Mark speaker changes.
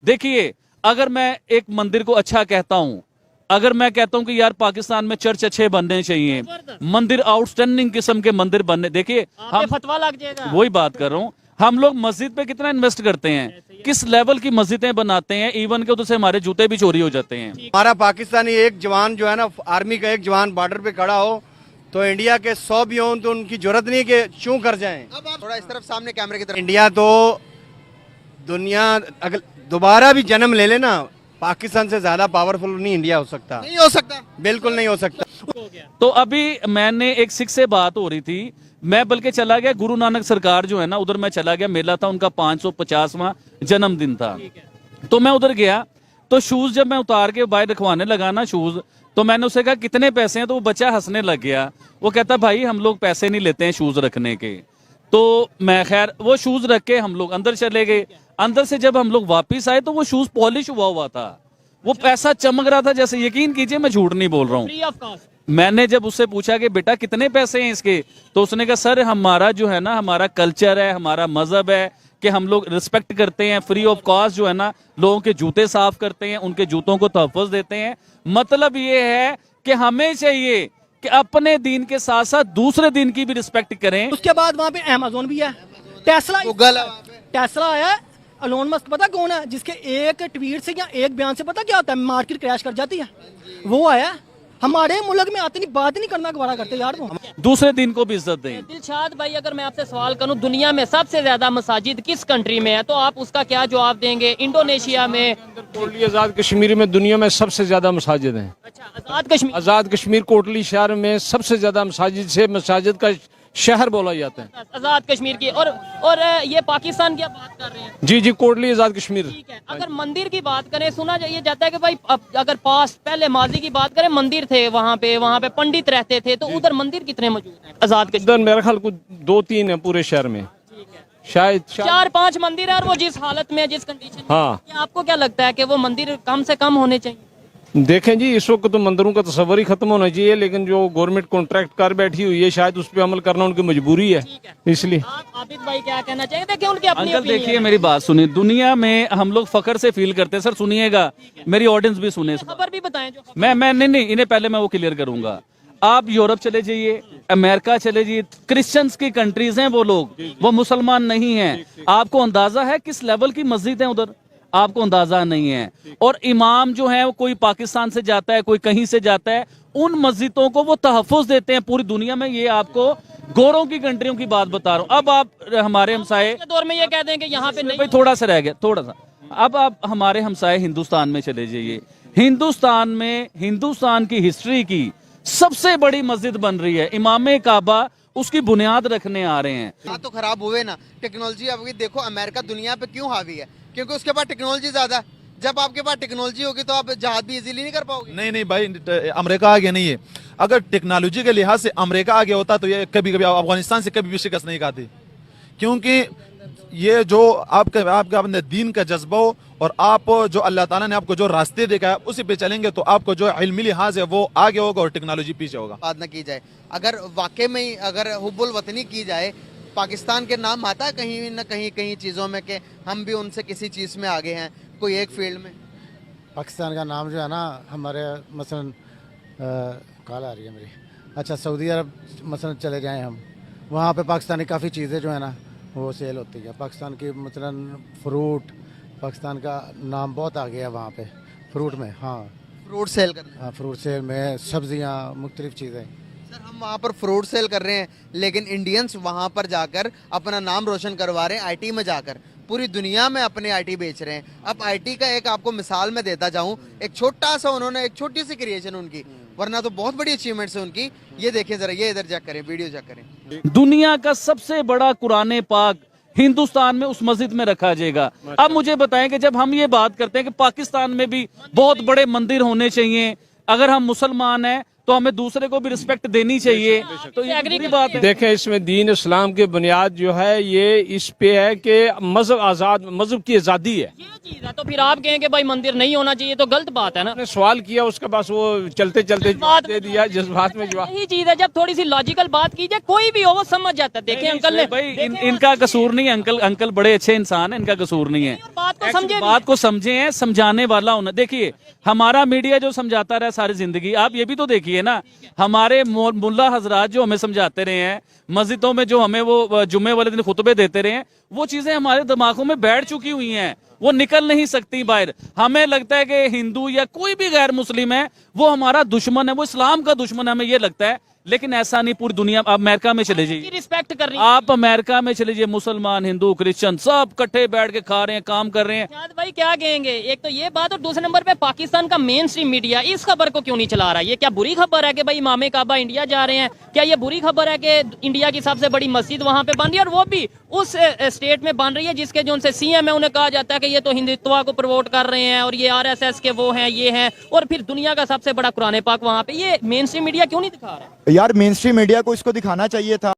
Speaker 1: देखिए, अगर मैं एक मंदिर को अच्छा कहता हूं, अगर मैं कहता हूं कि यार पाकिस्तान में चर्च अच्छे बनने चाहिए, मंदिर आउटस्टैंडिंग किस्म के मंदिर बनने, देखिए हम
Speaker 2: फतवा लग जाएगा।
Speaker 1: वही बात कर रहा हूं, हम लोग मस्जिद पे कितना इन्वेस्ट करते हैं, किस लेवल की मस्जिदें बनाते हैं, इवन के उधर से हमारे जूते भी चोरी हो जाते हैं।
Speaker 3: हमारा पाकिस्तानी एक जवान जो है ना, आर्मी का एक जवान बॉर्डर पे खड़ा हो तो इंडिया के 100 भी हों तो उनकी जरूरत नहीं कि क्यों कर जाएं।
Speaker 4: अब आप थोड़ा इस तरफ सामने कैमरे की तरफ।
Speaker 3: इंडिया तो दुनिया अगर दोबारा भी जन्म ले लेना, पाकिस्तान से ज्यादा पावरफुल नहीं इंडिया हो सकता,
Speaker 4: नहीं हो सकता।
Speaker 3: बिल्कुल नहीं हो सकता।
Speaker 1: तो अभी मैंने एक सिख से बात हो रही थी, मैं बल्कि चला गया गुरु नानक सरकार जो है ना, उधर मैं चला गया, मेला था उनका 550वां जन्मदिन था। तो मैं उधर गया, तो शूज जब मैं उतार के बाहर रखवाने लगा ना शूज, तो मैंने उसे कहा कितने पैसे हैं, तो वो बच्चा हंसने लग गया। वो कहता भाई हम लोग पैसे नहीं लेते हैं शूज रखने के। तो मैं खैर वो शूज रख के हम लोग अंदर चले गए। अंदर से जब हम लोग वापिस आए तो वो शूज पॉलिश हुआ हुआ था, वो पैसा चमक रहा था जैसे, यकीन कीजिए मैं झूठ नहीं बोल रहा हूँ।
Speaker 2: Free of cost.
Speaker 1: मैंने जब उससे पूछा कि बेटा कितने पैसे हैं इसके, तो उसने कहा सर हमारा जो है ना, हमारा कल्चर है, हमारा मजहब है कि हम लोग रिस्पेक्ट करते हैं, फ्री ऑफ कॉस्ट जो है ना लोगों के जूते साफ करते हैं, उनके जूतों को तहफ़्फ़ुज़ देते हैं। मतलब ये है कि हमें चाहिए कि अपने दीन के साथ साथ दूसरे दीन की भी रिस्पेक्ट करें।
Speaker 5: उसके बाद वहाँ पे अमेजोन भी है, टेस्ला
Speaker 4: गूगल है वहाँ पे।
Speaker 5: टेस्ला है। अलोन मस्क पता कौन है, जिसके एक ट्वीट से या एक बयान से पता क्या होता है, मार्केट क्रैश कर जाती है। वो आया हमारे मुल्क में आते नहीं, बात नहीं करना गवारा करते यार। वो
Speaker 1: दूसरे दिन को भी इज्जत दें।
Speaker 2: दिलशाद भाई, अगर मैं आपसे सवाल करूं दुनिया में सबसे ज्यादा मसाजिद किस कंट्री में है, तो आप उसका क्या जवाब देंगे? इंडोनेशिया में।
Speaker 6: कोटली आज़ाद कश्मीर में दुनिया में सबसे ज्यादा मसाजिद हैं।
Speaker 2: अच्छा, आजाद कश्मीर।
Speaker 6: आज़ाद कश्मीर कोटली शहर में सबसे ज्यादा मसाजिद से मसाजिद का शहर बोला जाता है।
Speaker 2: आजाद कश्मीर की। और ये पाकिस्तान की आप बात कर रहे हैं।
Speaker 6: जी जी, कोटली आज़ाद कश्मीर।
Speaker 2: ठीक है, अगर मंदिर की बात करें, सुना ये जाता है कि भाई अगर पहले माजी की बात करें, मंदिर थे वहाँ पे पंडित रहते थे, तो उधर मंदिर कितने मौजूद हैं आजाद कश्मीर?
Speaker 6: उधर मेरे ख्याल को 2-3 है पूरे शहर में, शायद
Speaker 2: 4-5 मंदिर है, और वो जिस हालत में, जिस कंडीशन में,
Speaker 6: हाँ।
Speaker 2: क्या आपको क्या लगता है कि वो मंदिर कम से कम होने चाहिए?
Speaker 6: देखें जी, इस वक्त तो मंदिरों का तस्वर ही खत्म होना चाहिए, लेकिन जो गवर्नमेंट कॉन्ट्रैक्ट कर बैठी हुई है शायद उस पर अमल करना उनकी मजबूरी है, इसलिए।
Speaker 2: आप आबिद भाई क्या कहना चाहिए? देखिए उनकी अपनी
Speaker 1: अंकल
Speaker 2: opinion
Speaker 1: देखिए
Speaker 2: है।
Speaker 1: मेरी बात सुनिए, दुनिया में हम लोग फखर से फील करते हैं। सर सुनिएगा, मेरी ऑडियंस भी सुने।
Speaker 2: खबर भी बताएं जो खबर।
Speaker 1: मैं नहीं, इन्हें पहले मैं वो क्लियर करूंगा। आप यूरोप चले जाइए, अमेरिका चले जाइए, क्रिश्चियंस की कंट्रीज हैं वो लोग, वो मुसलमान नहीं हैं। आपको अंदाजा है किस लेवल की मस्जिद है उधर? आपको अंदाजा नहीं है। और इमाम जो है वो कोई पाकिस्तान से जाता है, कोई कहीं से जाता है, उन मस्जिदों को वो तहफ़्फ़ुज़ देते हैं पूरी दुनिया में। ये आपको गोरों की कंट्रियों की बात बता रहा हूँ। अब आप हमारे हमसाए
Speaker 2: के दौर में ये कह दें कि यहाँ पे नहीं।
Speaker 1: भाई थोड़ा सा रह गया, थोड़ा सा। अब आप हमारे हमसाए हिंदुस्तान में चले जाइए, हिंदुस्तान में हिंदुस्तान की हिस्ट्री की सबसे बड़ी मस्जिद बन रही है, इमाम काबा उसकी बुनियाद रखने आ रहे हैं।
Speaker 4: हाथ तो खराब हुए ना, टेक्नोलॉजी अभी देखो, अमेरिका दुनिया पे क्यों हावी है? क्योंकि उसके पास टेक्नोलॉजी ज्यादा है। जब आपके पास टेक्नोलॉजी होगी तो आप जहाज भी इजीली नहीं कर पाओगे।
Speaker 7: नहीं भाई, अमेरिका आगे नहीं है। अगर टेक्नोलॉजी के लिहाज से अमेरिका आगे होता तो ये कभी कभी अफगानिस्तान से कभी भी शिकस्त नहीं खाती, क्योंकि ये जो आपके अपने दीन का जज्बा हो और आप जो अल्लाह ताला ने आपको जो रास्ते देखा है उसी पे चलेंगे तो आपको जो इल्मी लिहाज है वो आगे होगा और टेक्नोलॉजी पीछे होगा।
Speaker 4: बात न की जाए, अगर वाकई में ही अगर हुब्बुल वतनी की जाए, पाकिस्तान के नाम आता है कहीं न कहीं चीज़ों में कि हम भी उनसे किसी चीज़ में आगे हैं, कोई एक फील्ड में।
Speaker 8: पाकिस्तान का नाम जो है ना, हमारे मसलन कॉल आ रही है मेरी, अच्छा सऊदी अरब मसलन चले जाएं हम, वहाँ पे पाकिस्तानी काफ़ी चीज़ें जो है ना वो सेल होती है। पाकिस्तान की मसलन फ्रूट, पाकिस्तान का नाम बहुत आ गया वहाँ पे फ्रूट में। हाँ,
Speaker 4: फ्रूट सेल करने।
Speaker 8: हाँ, फ्रूट सेल में सब्जियाँ, मुख्तलिफ चीज़ें।
Speaker 4: सर हम वहाँ पर फ्रूट सेल कर रहे हैं, लेकिन इंडियंस वहाँ पर जाकर अपना नाम रोशन करवा रहे हैं, आईटी में जाकर पूरी दुनिया में अपने आईटी बेच रहे हैं। अब आईटी का एक आपको मिसाल में देता जाऊँ, एक छोटा सा उन्होंने, एक छोटी सी क्रिएशन उनकी, वरना तो बहुत बड़ी अचीवमेंट्स है उनकी। ये देखें जरा, ये इधर चेक करें, वीडियो चेक करें।
Speaker 1: दुनिया का सबसे बड़ा कुरान पाक हिंदुस्तान में उस मस्जिद में रखा जाएगा। अब मुझे बताएं कि जब हम ये बात करते हैं कि पाकिस्तान में भी बहुत बड़े मंदिर होने चाहिए, अगर हम मुसलमान हैं तो हमें दूसरे को भी रिस्पेक्ट देनी चाहिए। तो ये बुरी बात है।
Speaker 6: देखें, इसमें दीन इस्लाम की बुनियाद जो है ये इस पे है कि मजहब आजाद, मजहब की आजादी है।
Speaker 2: ये चीज है, तो फिर आप कहें कि भाई मंदिर नहीं होना चाहिए तो गलत बात है ना।
Speaker 6: आपने सवाल किया, उसके पास वो चलते चलते जवाब दे दिया, जज्बात में जवाब।
Speaker 2: यही चीज है, जब थोड़ी सी लॉजिकल बात की जाए कोई भी हो वो समझ जाता है। देखें अंकल ने
Speaker 1: भाई इनका कसूर नहीं है, अंकल बड़े अच्छे इंसान है, इनका कसूर नहीं है।
Speaker 2: बात को समझे,
Speaker 1: बात को समझे हैं, समझाने वाला होना। देखिए हमारा मीडिया जो समझाता रहा सारी जिंदगी, आप ये भी तो देखिए ना, हमारे मुल्ला हजरात जो हमें समझाते रहे हैं, मस्जिदों में जो हमें वो जुम्मे वाले दिन खुतबे देते रहे हैं, वो चीजें हमारे दिमागों में बैठ चुकी हुई हैं, वो निकल नहीं सकती बाहर। हमें लगता है कि हिंदू या कोई भी गैर मुस्लिम है वो हमारा दुश्मन है, वो इस्लाम का दुश्मन है, हमें ये लगता है। लेकिन ऐसा नहीं, पूरी दुनिया। आप अमेरिका में चले जाइए,
Speaker 2: रिस्पेक्ट कर रही
Speaker 1: आप अमेरिका में चले जाइए, मुसलमान, हिंदू, क्रिश्चियन सब इकट्ठे बैठ के खा रहे हैं, काम कर रहे हैं।
Speaker 2: शायद भाई क्या कहेंगे, एक तो ये बात, और दूसरे नंबर पे पाकिस्तान का मेन स्ट्रीम मीडिया इस खबर को क्यों नहीं चला रहा? ये क्या बुरी खबर है कि भाई इमाम काबा इंडिया जा रहे हैं? क्या ये बुरी खबर है कि इंडिया की सबसे बड़ी मस्जिद वहां पे बन रही है, और वो भी उस स्टेट में बन रही है जिसके जो उनसे सीएम है उन्हें कहा जाता है कि ये तो हिंदुत्व को प्रमोट कर रहे हैं और ये आरएसएस के वो हैं, ये हैं, और फिर दुनिया का सबसे बड़ा कुरान पाक वहां पे। ये मेन स्ट्रीम मीडिया क्यों नहीं दिखा रहा है?
Speaker 9: यार मेन स्ट्रीम मीडिया को इसको दिखाना चाहिए था।